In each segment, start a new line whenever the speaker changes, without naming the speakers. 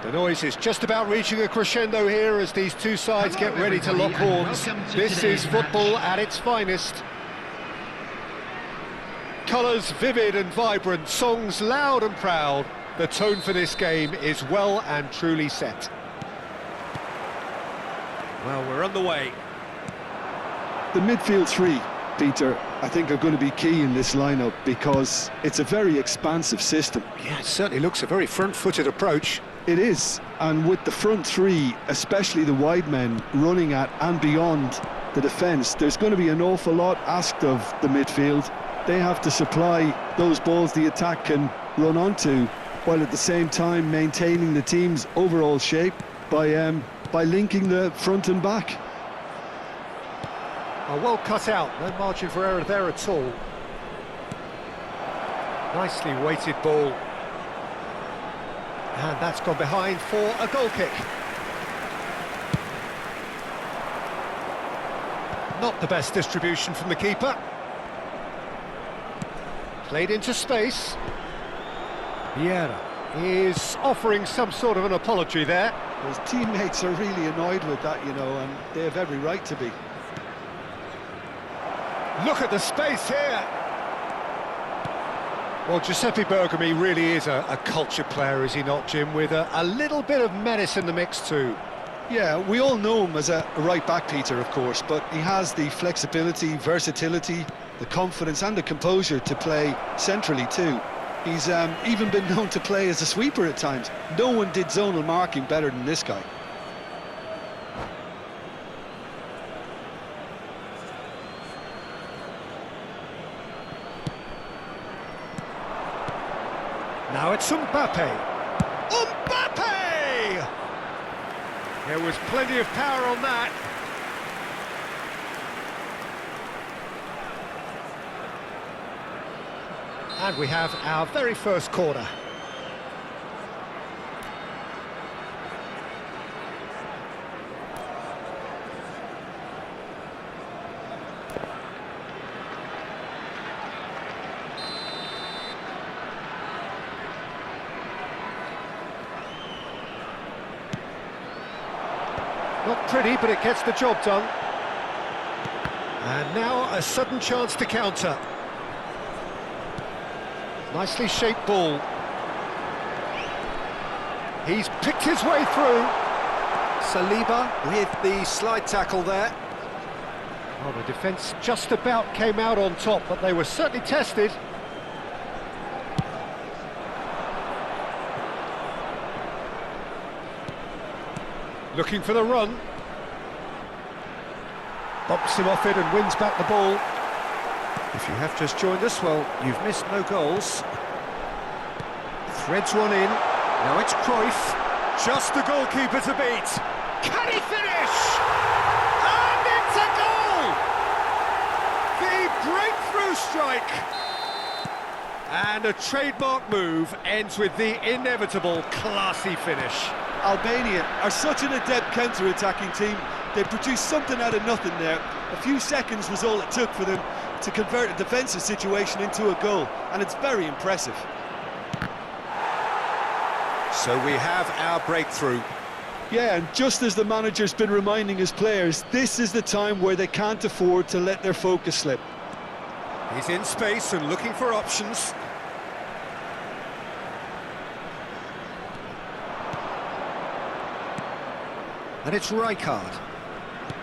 The noise is just about reaching a crescendo here as these two sides get ready to lock horns. This is football at its finest. Colours vivid and vibrant, songs loud and proud. The tone for this game is well and truly set. Well, we're underway.
The midfield three, Peter, I think are going to be key in this lineup because it's a very expansive system.
Yeah, it certainly looks a very front-footed approach.
It is, and with the front three, especially the wide men, running at and beyond the defence, there's going to be an awful lot asked of the midfield. They have to supply those balls the attack can run onto, while at the same time maintaining the team's overall shape by linking the front and back.
Oh, well cut out, no margin for error there at all. Nicely weighted ball. And that's gone behind for a goal kick. Not the best distribution from the keeper. Played into space. Vieira is offering some sort of an apology there.
His teammates are really annoyed with that, you know, and they have every right to be.
Look at the space here. Well, Giuseppe Bergomi really is a culture player, is he not, Jim, with a little bit of menace in the mix too.
Yeah, we all know him as a right-back, Peter, of course, but he has the flexibility, versatility, the confidence and the composure to play centrally too. He's even been known to play as a sweeper at times. No one did zonal marking better than this guy.
Now it's Mbappe. Mbappe! There was plenty of power on that. And we have our very first corner. Not pretty, but it gets the job done. And now a sudden chance to counter. Nicely shaped ball. He's picked his way through. Saliba with the slide tackle there. Well, the defence just about came out on top, but they were certainly tested. Looking for the run. Bumps him off it and wins back the ball. If you have just joined us, well, you've missed no goals. Threads one in. Now it's Cruyff. Just the goalkeeper to beat. Can he finish? And it's a goal! The breakthrough strike. And a trademark move ends with the inevitable classy finish.
Albania are such an adept counter-attacking team. They produced something out of nothing there. A few seconds was all it took for them to convert a defensive situation into a goal, and it's very impressive.
So we have our breakthrough.
Yeah, and just as the manager's been reminding his players, this is the time where they can't afford to let their focus slip.
He's in space and looking for options. And it's Rijkaard.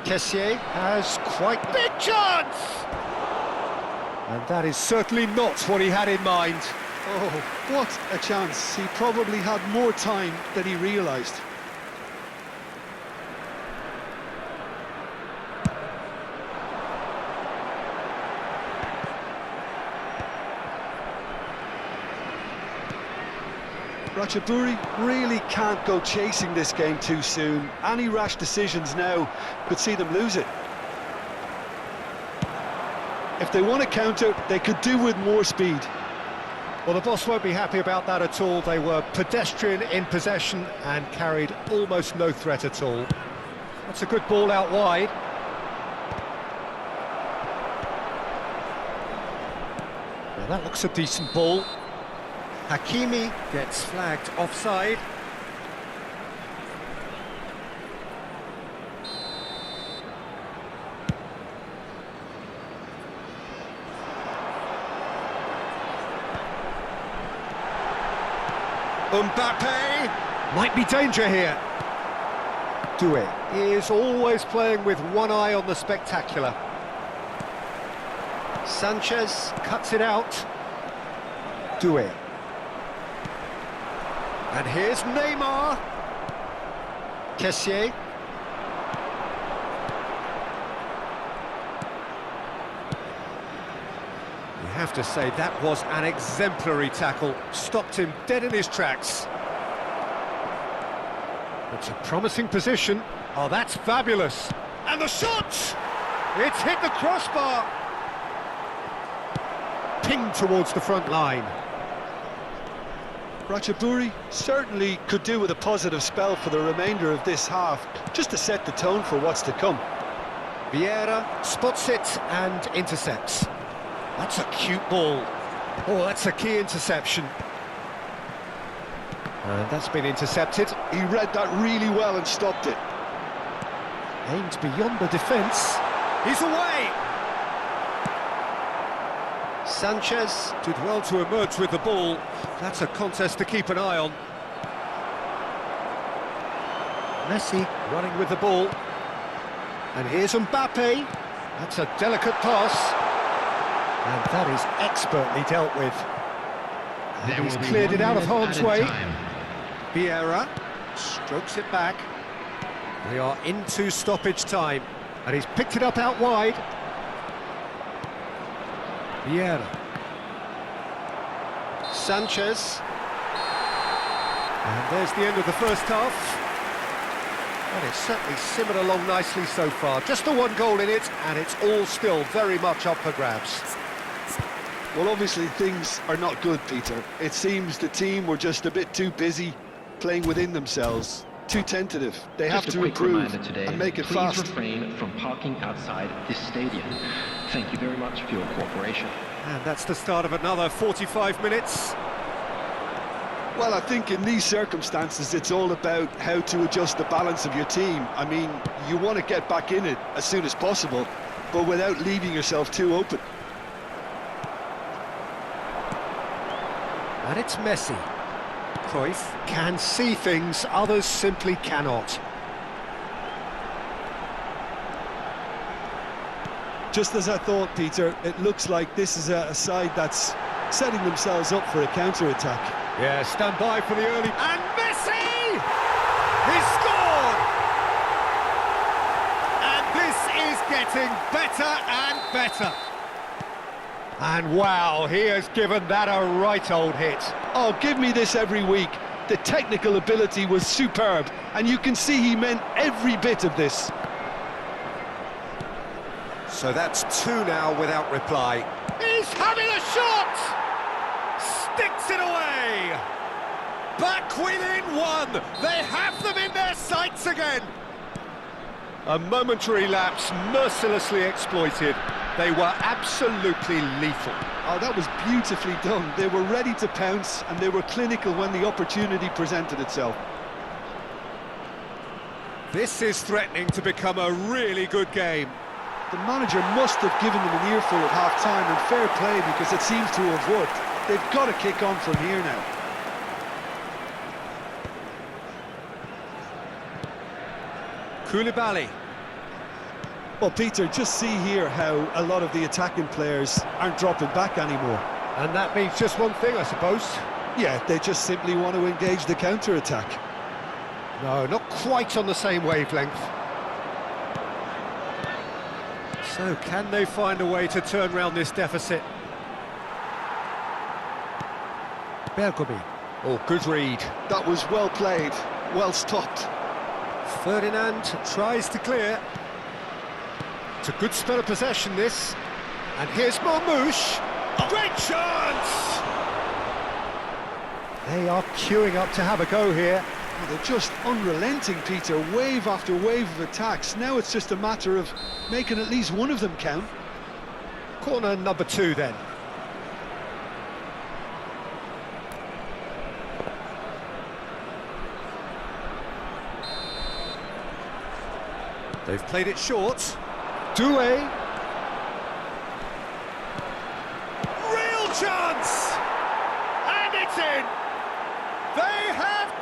Kessié has quite big chance! And that is certainly not what he had in mind.
Oh, what a chance. He probably had more time than he realised. Ratchaburi really can't go chasing this game too soon. Any rash decisions now could see them lose it. If they want to counter, they could do with more speed.
Well, the boss won't be happy about that at all. They were pedestrian in possession and carried almost no threat at all. That's a good ball out wide. Now that looks a decent ball. Hakimi gets flagged offside. Mbappe might be danger here. Doué is always playing with one eye on the spectacular. Sanchez cuts it out. Doué. And here's Neymar. Kessié. You have to say that was an exemplary tackle. Stopped him dead in his tracks. It's a promising position. Oh, that's fabulous. And the shot! It's hit the crossbar. Pinged towards the front line.
Ratchaburi certainly could do with a positive spell for the remainder of this half, just to set the tone for what's to come.
Vieira spots it and intercepts. That's a cute ball. Oh, that's a key interception. And that's been intercepted.
He read that really well and stopped it.
Aimed beyond the defence. He's away! Sanchez did well to emerge with the ball. That's a contest to keep an eye on. Messi running with the ball. And here's Mbappe. That's a delicate pass. And that is expertly dealt with. And he's cleared it out of harm's way. Vieira strokes it back. We are into stoppage time. And he's picked it up out wide. Vieira. Sanchez. And there's the end of the first half. And it's certainly simmered along nicely so far. Just the one goal in it, and it's all still very much up for grabs.
Well, obviously things are not good, Peter. It seems the team were just a bit too busy playing within themselves, too tentative. They have to improve and make it fast.
Please refrain from parking outside this stadium. Thank you very much for your cooperation.
And that's the start of another 45 minutes.
Well, I think in these circumstances it's all about how to adjust the balance of your team. I mean, you want to get back in it as soon as possible, but without leaving yourself too open.
And it's Messi. Cruyff can see things others simply cannot.
Just as I thought, Peter, it looks like this is a side that's setting themselves up for a counter-attack.
Yeah, stand by for the early... And Messi! He scored! And this is getting better and better. And wow, he has given that a right old hit.
Oh, give me this every week. The technical ability was superb, and you can see he meant every bit of this.
So that's two now without reply. He's having a shot! Sticks it away! Back within one! They have them in their sights again! A momentary lapse mercilessly exploited. They were absolutely lethal.
Oh, that was beautifully done. They were ready to pounce, and they were clinical when the opportunity presented itself.
This is threatening to become a really good game.
The manager must have given them an earful at half-time, and fair play, because it seems to have worked. They've got to kick on from here now.
Koulibaly.
Well, Peter, just see here how a lot of the attacking players aren't dropping back anymore.
And that means just one thing, I suppose.
Yeah, they just simply want to engage the counter-attack.
No, not quite on the same wavelength. So, can they find a way to turn round this deficit? Bergomi. Oh, good read.
That was well played, well stopped.
Ferdinand tries to clear. It's a good spell of possession, this. And here's Marmoush. Oh. Great chance! They are queuing up to have a go here.
Oh, they're just unrelenting, Peter. Wave after wave of attacks. Now it's just a matter of making at least one of them count.
Corner number 2, then. They've played it short. Doué. Real chance! And it's in! They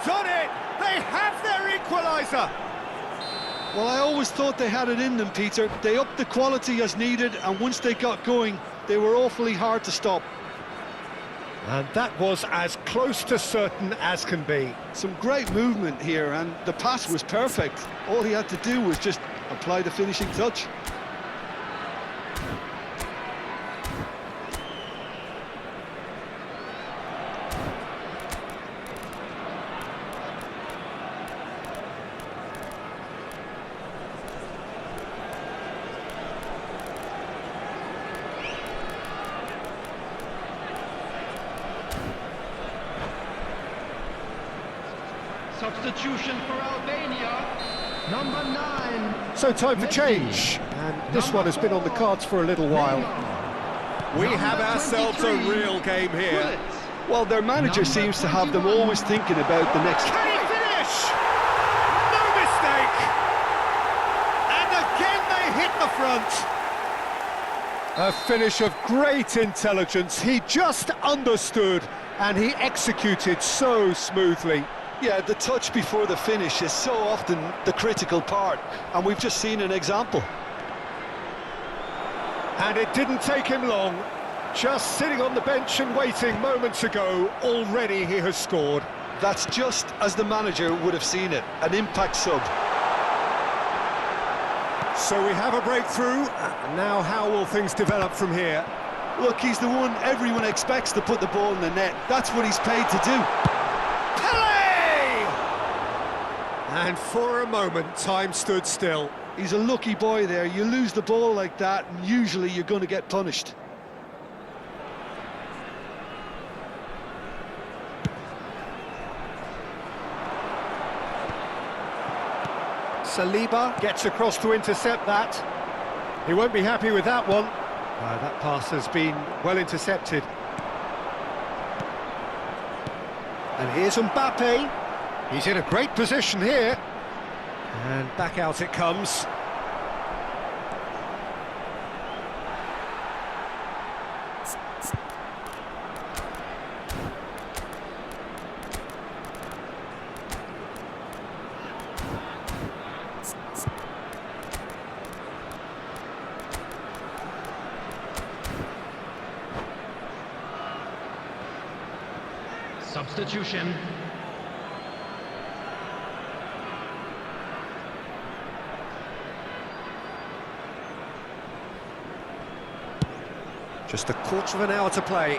done it! They have their equaliser!
Well, I always thought they had it in them, Peter. They upped the quality as needed, and once they got going, they were awfully hard to stop.
And that was as close to certain as can be.
Some great movement here, and the pass was perfect. All he had to do was just apply the finishing touch.
Substitution for Albania, number 9.
So time for change, and this one has been on the cards for a little while. We have ourselves a real game here.
Well, their manager seems to have them always thinking about the next...
Can he finish? No mistake! And again they hit the front. A finish of great intelligence. He just understood, and he executed so smoothly.
Yeah, the touch before the finish is so often the critical part, and we've just seen an example.
And it didn't take him long. Just sitting on the bench and waiting moments ago, already he has scored.
That's just as the manager would have seen it, an impact sub.
So we have a breakthrough. Now how will things develop from here?
Look, he's the one everyone expects to put the ball in the net. That's what he's paid to do.
And for a moment, time stood still.
He's a lucky boy there. You lose the ball like that, and usually you're going to get punished.
Saliba gets across to intercept that. He won't be happy with that one. That pass has been well intercepted. And here's Mbappe. He's in a great position here. And back out it comes.
Substitution.
Just a quarter of an hour to play.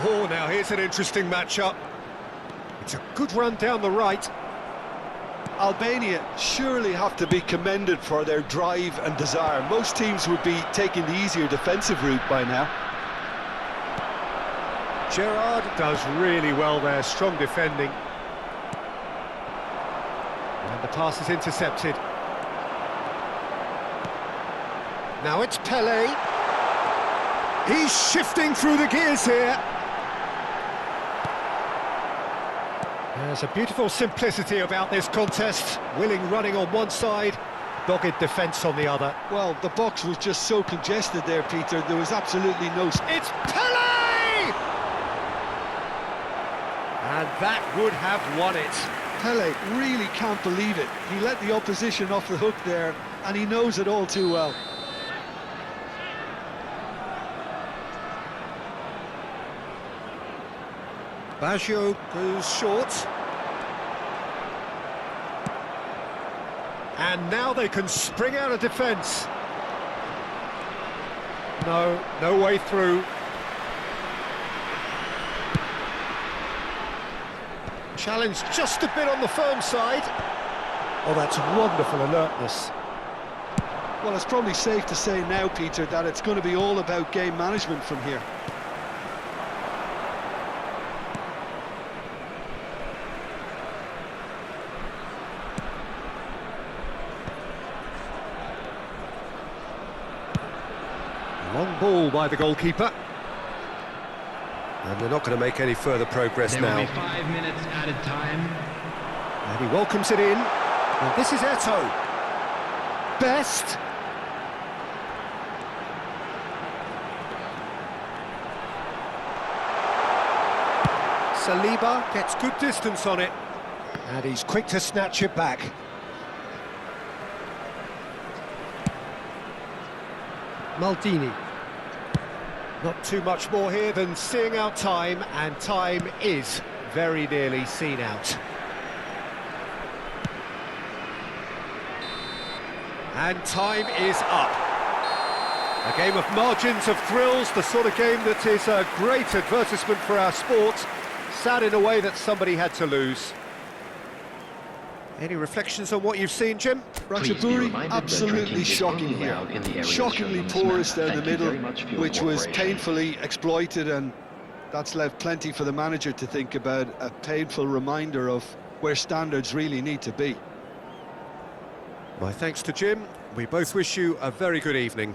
Oh, now here's an interesting matchup. It's a good run down the right.
Albania surely have to be commended for their drive and desire. Most teams would be taking the easier defensive route by now.
Gerrard does really well there, strong defending. And the pass is intercepted. Now it's Pele. He's shifting through the gears here. There's a beautiful simplicity about this contest. Willing running on one side, dogged defence on the other.
Well, the box was just so congested there, Peter. There was absolutely no...
It's Pele! And that would have won it.
Pele really can't believe it. He let the opposition off the hook there, and he knows it all too well.
Baggio goes short. And now they can spring out of defence. No way through. Challenge just a bit on the firm side. Oh, that's wonderful alertness.
Well, it's probably safe to say now, Peter, that it's going to be all about game management from here.
Long ball by the goalkeeper. And they're not going to make any further progress
There
now.
will be 5 minutes added time.
And he welcomes it in. And this is Eto'o. Best. Saliba gets good distance on it, and he's quick to snatch it back. Maldini. Not too much more here than seeing out time, and time is very nearly seen out. And time is up. A game of margins of thrills, the sort of game that is a great advertisement for our sport. Sad in a way that somebody had to lose. Any reflections on what you've seen, Jim?
Ratchaburi, absolutely shocking here. Shockingly porous down the middle, which was painfully exploited, and that's left plenty for the manager to think about. A painful reminder of where standards really need to be.
My thanks to Jim. We both wish you a very good evening.